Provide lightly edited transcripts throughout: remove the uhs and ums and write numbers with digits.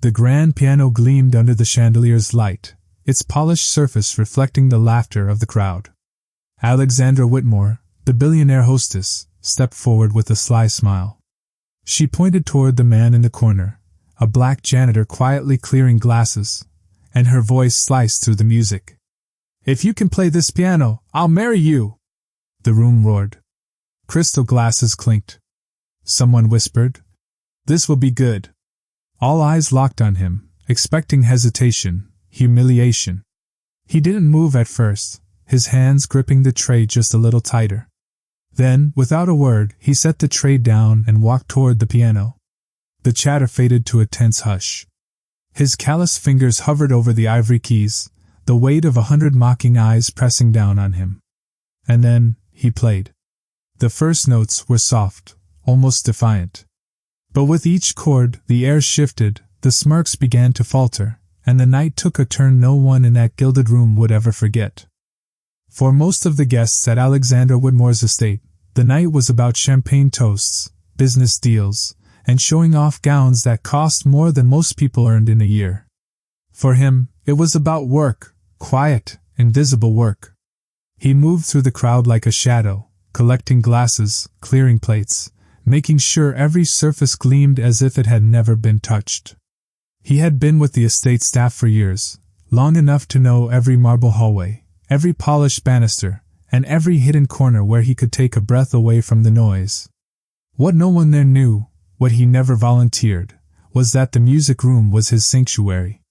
The grand piano gleamed under the chandelier's light, its polished surface reflecting the laughter of the crowd. Alexandra Whitmore, the billionaire hostess, stepped forward with a sly smile. She pointed toward the man in the corner, a black janitor quietly clearing glasses, and her voice sliced through the music. "If you can play this piano, I'll marry you!" The room roared. Crystal glasses clinked. Someone whispered, "This will be good." All eyes locked on him, expecting hesitation, humiliation. He didn't move at first, his hands gripping the tray just a little tighter. Then, without a word, he set the tray down and walked toward the piano. The chatter faded to a tense hush. His callous fingers hovered over the ivory keys, the weight of 100 mocking eyes pressing down on him. And then, he played. The first notes were soft, almost defiant. But with each chord, the air shifted, the smirks began to falter, and the night took a turn no one in that gilded room would ever forget. For most of the guests at Alexandra Whitmore's estate, the night was about champagne toasts, business deals, and showing off gowns that cost more than most people earned in a year. For him, it was about work, quiet, invisible work. He moved through the crowd like a shadow, collecting glasses, clearing plates, making sure every surface gleamed as if it had never been touched. He had been with the estate staff for years, long enough to know every marble hallway, every polished banister, and every hidden corner where he could take a breath away from the noise. What no one there knew, what he never volunteered, was that the music room was his sanctuary.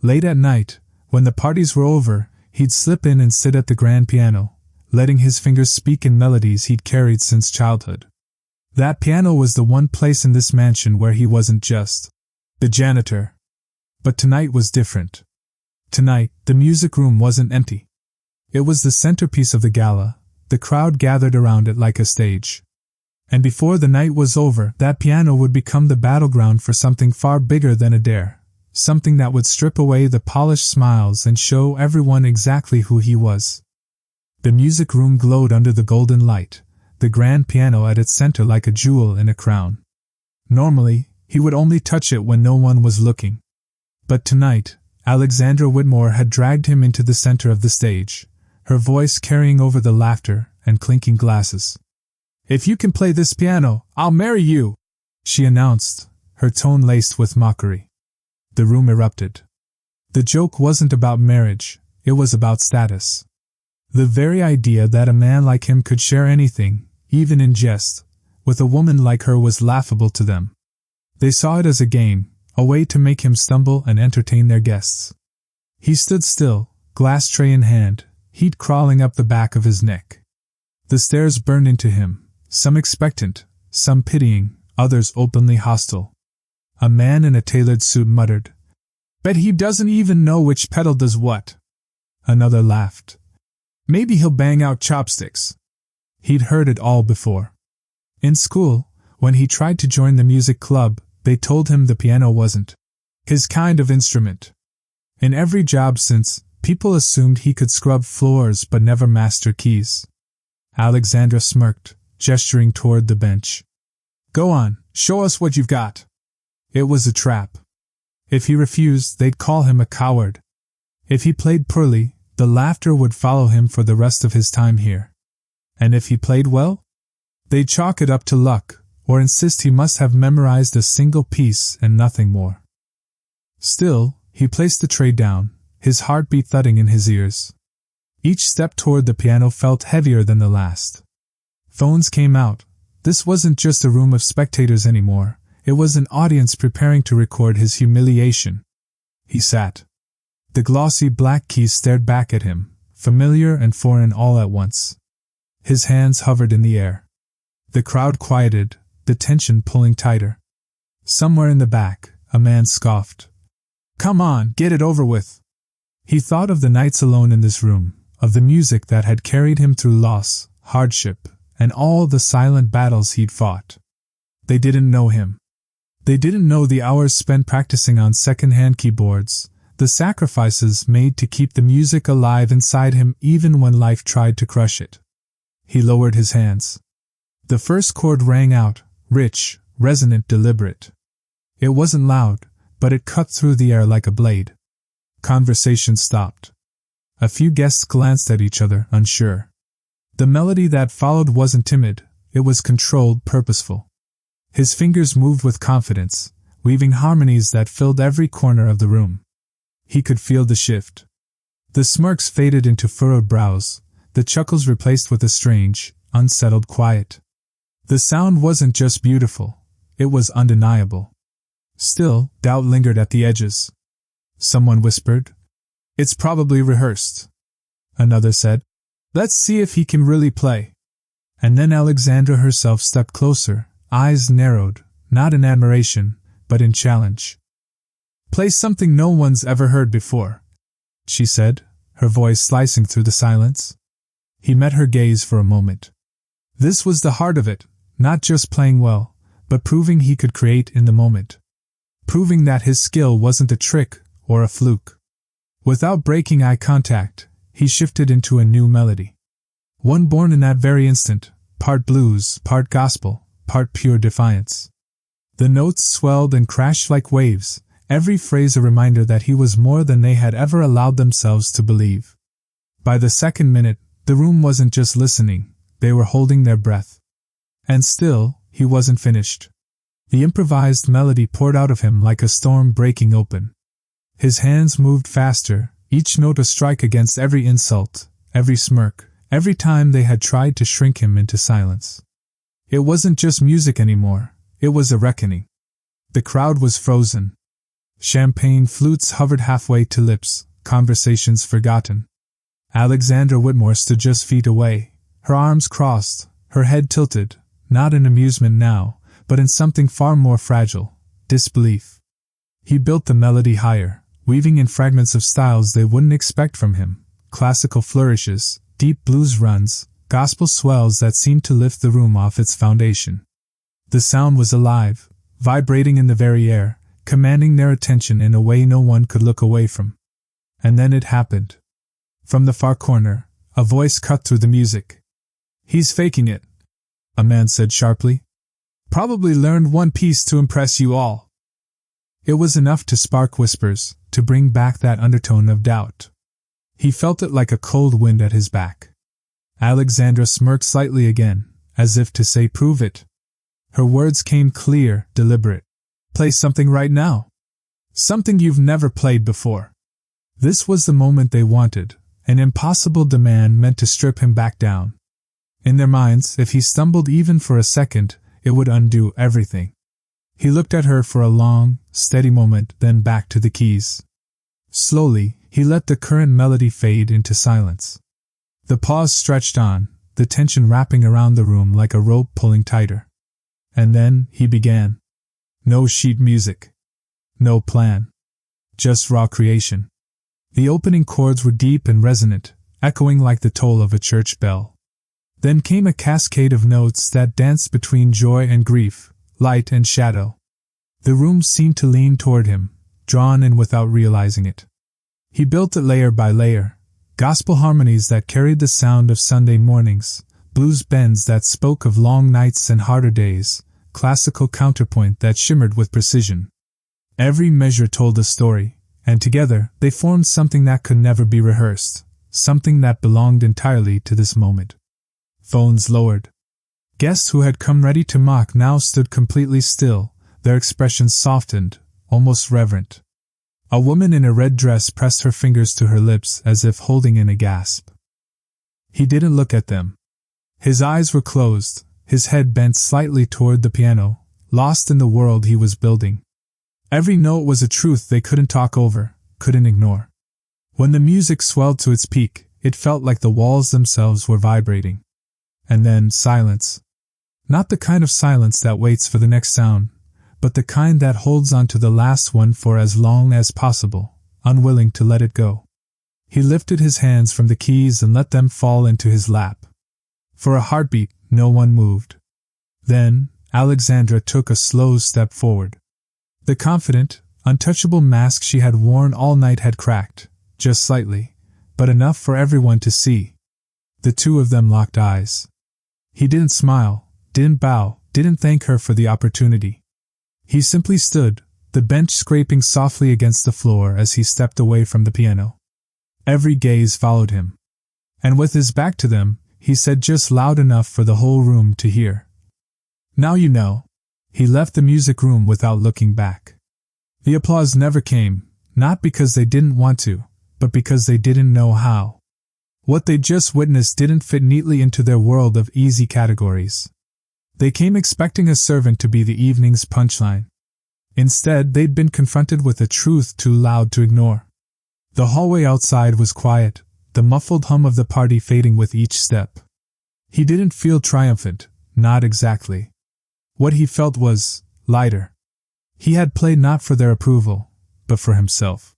Late at night, when the parties were over, he'd slip in and sit at the grand piano, letting his fingers speak in melodies he'd carried since childhood. That piano was the one place in this mansion where he wasn't just the janitor. But tonight was different. Tonight, the music room wasn't empty. It was the centerpiece of the gala, the crowd gathered around it like a stage. And before the night was over, that piano would become the battleground for something far bigger than a dare, something that would strip away the polished smiles and show everyone exactly who he was. The music room glowed under the golden light, the grand piano at its center like a jewel in a crown. Normally, he would only touch it when no one was looking. But tonight, Alexandra Whitmore had dragged him into the center of the stage, her voice carrying over the laughter and clinking glasses. "If you can play this piano, I'll marry you," she announced, her tone laced with mockery. The room erupted. The joke wasn't about marriage, it was about status. The very idea that a man like him could share anything, even in jest, with a woman like her was laughable to them. They saw it as a game, a way to make him stumble and entertain their guests. He stood still, glass tray in hand, heat crawling up the back of his neck. The stares burned into him, some expectant, some pitying, others openly hostile. A man in a tailored suit muttered, "Bet he doesn't even know which pedal does what." Another laughed. "Maybe he'll bang out chopsticks." He'd heard it all before. In school, when he tried to join the music club, they told him the piano wasn't his kind of instrument. In every job since, people assumed he could scrub floors but never master keys. Alexandra smirked, gesturing toward the bench. "Go on, show us what you've got." It was a trap. If he refused, they'd call him a coward. If he played poorly, the laughter would follow him for the rest of his time here. And if he played well? They'd chalk it up to luck, or insist he must have memorized a single piece and nothing more. Still, he placed the tray down, his heartbeat thudding in his ears. Each step toward the piano felt heavier than the last. Phones came out. This wasn't just a room of spectators anymore, it was an audience preparing to record his humiliation. He sat. The glossy black keys stared back at him, familiar and foreign all at once. His hands hovered in the air. The crowd quieted, the tension pulling tighter. Somewhere in the back, a man scoffed. "Come on, get it over with." He thought of the nights alone in this room, of the music that had carried him through loss, hardship, and all the silent battles he'd fought. They didn't know him. They didn't know the hours spent practicing on second-hand keyboards, the sacrifices made to keep the music alive inside him even when life tried to crush it. He lowered his hands. The first chord rang out, rich, resonant, deliberate. It wasn't loud, but it cut through the air like a blade. Conversation stopped. A few guests glanced at each other, unsure. The melody that followed wasn't timid, it was controlled, purposeful. His fingers moved with confidence, weaving harmonies that filled every corner of the room. He could feel the shift. The smirks faded into furrowed brows, the chuckles replaced with a strange, unsettled quiet. The sound wasn't just beautiful, it was undeniable. Still, doubt lingered at the edges. Someone whispered, "It's probably rehearsed." Another said, "Let's see if he can really play." And then Alexandra herself stepped closer, eyes narrowed, not in admiration, but in challenge. "Play something no one's ever heard before," she said, her voice slicing through the silence. He met her gaze for a moment. This was the heart of it, not just playing well, but proving he could create in the moment. Proving that his skill wasn't a trick or a fluke. Without breaking eye contact, he shifted into a new melody. One born in that very instant, part blues, part gospel, part pure defiance. The notes swelled and crashed like waves, every phrase a reminder that he was more than they had ever allowed themselves to believe. By the second minute, the room wasn't just listening, they were holding their breath. And still, he wasn't finished. The improvised melody poured out of him like a storm breaking open. His hands moved faster, each note a strike against every insult, every smirk, every time they had tried to shrink him into silence. It wasn't just music anymore, it was a reckoning. The crowd was frozen. Champagne flutes hovered halfway to lips, conversations forgotten. Alexandra Whitmore stood just feet away, her arms crossed, her head tilted, not in amusement now, but in something far more fragile, disbelief. He built the melody higher, weaving in fragments of styles they wouldn't expect from him, classical flourishes, deep blues runs, gospel swells that seemed to lift the room off its foundation. The sound was alive, vibrating in the very air, commanding their attention in a way no one could look away from. And then it happened. From the far corner, a voice cut through the music. "He's faking it," a man said sharply. "Probably learned one piece to impress you all." It was enough to spark whispers, to bring back that undertone of doubt. He felt it like a cold wind at his back. Alexandra smirked slightly again, as if to say, "Prove it." Her words came clear, deliberate. "Play something right now. Something you've never played before." This was the moment they wanted, an impossible demand meant to strip him back down. In their minds, if he stumbled even for a second, it would undo everything. He looked at her for a long, steady moment, then back to the keys. Slowly, he let the current melody fade into silence. The pause stretched on, the tension wrapping around the room like a rope pulling tighter. And then, he began. No sheet music. No plan. Just raw creation. The opening chords were deep and resonant, echoing like the toll of a church bell. Then came a cascade of notes that danced between joy and grief, light and shadow. The room seemed to lean toward him, drawn in without realizing it. He built it layer by layer, gospel harmonies that carried the sound of Sunday mornings, blues bends that spoke of long nights and harder days, classical counterpoint that shimmered with precision. Every measure told a story, and together they formed something that could never be rehearsed, something that belonged entirely to this moment. Phones lowered. Guests who had come ready to mock now stood completely still, their expressions softened, almost reverent. A woman in a red dress pressed her fingers to her lips as if holding in a gasp. He didn't look at them. His eyes were closed, his head bent slightly toward the piano, lost in the world he was building. Every note was a truth they couldn't talk over, couldn't ignore. When the music swelled to its peak, it felt like the walls themselves were vibrating. And then silence. Not the kind of silence that waits for the next sound, but the kind that holds on to the last one for as long as possible, unwilling to let it go. He lifted his hands from the keys and let them fall into his lap. For a heartbeat, no one moved. Then, Alexandra took a slow step forward. The confident, untouchable mask she had worn all night had cracked, just slightly, but enough for everyone to see. The two of them locked eyes. He didn't smile, didn't bow, didn't thank her for the opportunity. He simply stood, the bench scraping softly against the floor as he stepped away from the piano. Every gaze followed him. And with his back to them, he said just loud enough for the whole room to hear. "Now you know." He left the music room without looking back. The applause never came, not because they didn't want to, but because they didn't know how. What they just witnessed didn't fit neatly into their world of easy categories. They came expecting a servant to be the evening's punchline. Instead, they'd been confronted with a truth too loud to ignore. The hallway outside was quiet, the muffled hum of the party fading with each step. He didn't feel triumphant, not exactly. What he felt was lighter. He had played not for their approval, but for himself.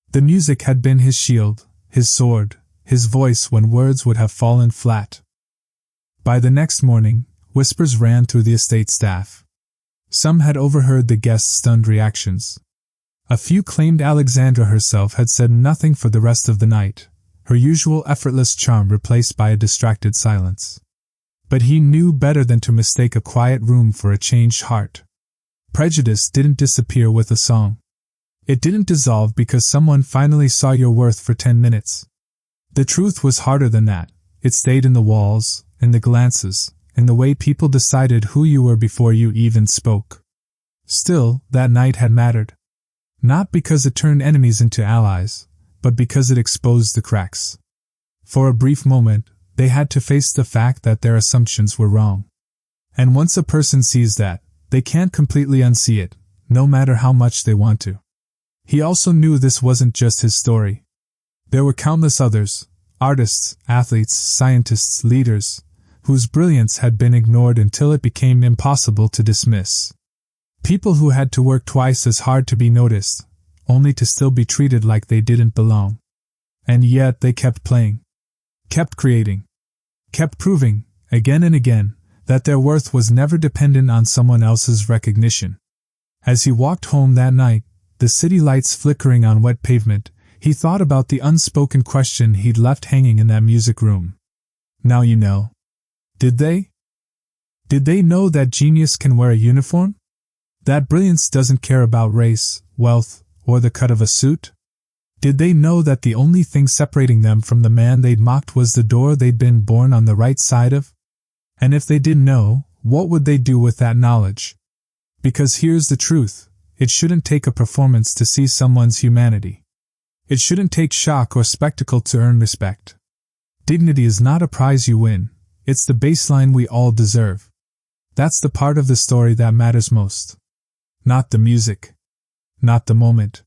The music had been his shield, his sword, his voice when words would have fallen flat. By the next morning, whispers ran through the estate staff. Some had overheard the guests' stunned reactions. A few claimed Alexandra herself had said nothing for the rest of the night, her usual effortless charm replaced by a distracted silence. But he knew better than to mistake a quiet room for a changed heart. Prejudice didn't disappear with a song. It didn't dissolve because someone finally saw your worth for 10 minutes. The truth was harder than that. It stayed in the walls, in the glances, in the way people decided who you were before you even spoke. Still, that night had mattered. Not because it turned enemies into allies, but because it exposed the cracks. For a brief moment, they had to face the fact that their assumptions were wrong. And once a person sees that, they can't completely unsee it, no matter how much they want to. He also knew this wasn't just his story. There were countless others, artists, athletes, scientists, leaders, whose brilliance had been ignored until it became impossible to dismiss. People who had to work twice as hard to be noticed, only to still be treated like they didn't belong. And yet they kept playing, kept creating, kept proving, again and again, that their worth was never dependent on someone else's recognition. As he walked home that night, the city lights flickering on wet pavement, he thought about the unspoken question he'd left hanging in that music room. Now you know. Did they? Did they know that genius can wear a uniform? That brilliance doesn't care about race, wealth, or the cut of a suit? Did they know that the only thing separating them from the man they'd mocked was the door they'd been born on the right side of? And if they didn't know, what would they do with that knowledge? Because here's the truth, it shouldn't take a performance to see someone's humanity. It shouldn't take shock or spectacle to earn respect. Dignity is not a prize you win, it's the baseline we all deserve. That's the part of the story that matters most. Not the music. Not the moment.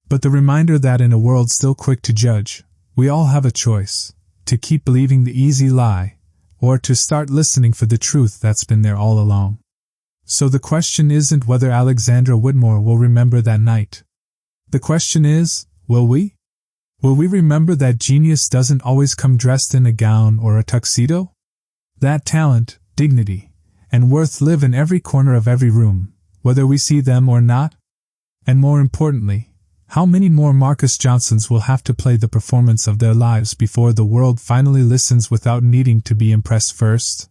But the reminder that in a world still quick to judge, we all have a choice, to keep believing the easy lie, or to start listening for the truth that's been there all along. So the question isn't whether Alexandra Whitmore will remember that night. The question is, will we? Will we remember that genius doesn't always come dressed in a gown or a tuxedo? That talent, dignity, and worth live in every corner of every room, whether we see them or not? And more importantly, how many more Marcus Johnsons will have to play the performance of their lives before the world finally listens without needing to be impressed first?